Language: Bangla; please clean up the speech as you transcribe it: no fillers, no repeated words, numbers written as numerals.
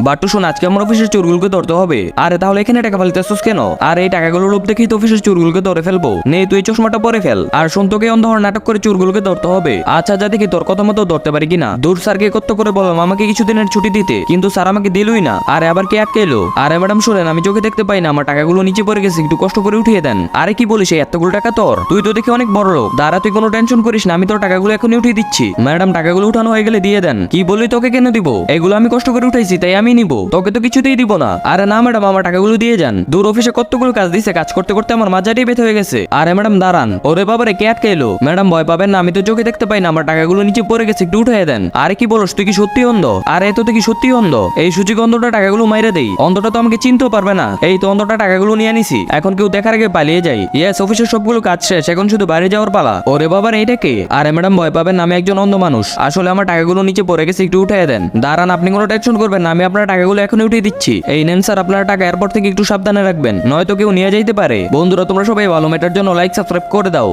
বাট্টু শোন, আজকে আমার অফিসের চোরগুলোকে ধরতে হবে। আরে তাহলে এখানে টাকা ফেলতেছস কেন? আর এই টাকাগুলো লোভ দেখেই তো অফিসের চোরগুলোকে ধরে ফেলবো। নে তুই এই চশমাটা পরে ফেল। আর শোন, তোকে অন্ধ হওয়ার নাটক করে চোরগুলোকে ধরতে হবে। আচ্ছা যা দেখি তোর কথা মতো ধরতে পারি কিনা। দূর স্যারকে কত করে বললাম আমাকে কিছুদিনের ছুটি দিতে, কিন্তু স্যার আমাকে দিলই না। আরে আবার কে আটকে এলো? আরে ম্যাডাম শোনেন, আমি চোখে দেখতে পাই না, আমার টাকাগুলো নিচে পড়ে গেছে, একটু কষ্ট করে উঠিয়ে দেন। আরে কি বলিস, এই এতগুলো টাকা তোর? তুই তো দেখি অনেক বড় লোক। দাঁড়া, তুই কোনো টেনশন করিস না, আমি তোর টাকাগুলো এখনই উঠিয়ে দিচ্ছি। ম্যাডাম টাকাগুলো উঠানো হয়ে গেলে দিয়ে দেন। কি বলি, তোকে কেন দিব? এগুলো আমি কষ্ট করে উঠাইছি, তাই আমি নিব, তোকে তো কিছুতেই দিব না। আরে না ম্যাডাম, আমার টাকাগুলো দিয়ে যান। দূর অফিসে কতগুলো কাজ দিছে, কাজ করতে করতে আমার মাজাটাই ব্যথা হয়ে গেছে। আরে ম্যাডাম দাঁড়ান। ওরে বাবারে, কে আটকে এলো? ম্যাডাম ভয় পাবেন না, আমি তো চোখে দেখতে পাই না, আমার টাকাগুলো নিচে পড়ে গেছে, একটু উঠিয়ে দেন। আরে কি বলস, তুই কি সত্যি অন্ধ? আরে এত কি সত্যি অন্ধ? এই সুযোগ অন্ধটা টাকাগুলো মাইরে দেই। অন্ধটা তো আমাকে চিনতেও পারবে না। এই তো অন্ধটা টাকাগুলো নিয়ে নিছি, এখন কেউ দেখার আগে পালিয়ে যাই। ইয়েস, অফিসের সবগুলো কাজ শেষ, এখন শুধু বাইরে যাওয়ার পালা। ওরে বাবার, এইটা কে? আরে ম্যাডাম ভয় পাবেন না, আমি একজন অন্ধ মানুষ। আসলে আমার টাকাগুলো নিচে পড়ে গেছে, একটু উঠিয়ে দেন। দাঁড়ান, আপনি কোনো টেনশন করবেন না, আমি আপনার টাকাগুলো এখনই উঠিয়ে দিচ্ছি। এই নেন স্যার আপনার টাকা, এরপর থেকে একটু সাবধানে রাখবেন, নয়তো কেউ নিয়ে যাইতে পারে। বন্ধুরা তোমরা সবাই ভালো, মেটার জন্য লাইক সাবস্ক্রাইব করে দাও।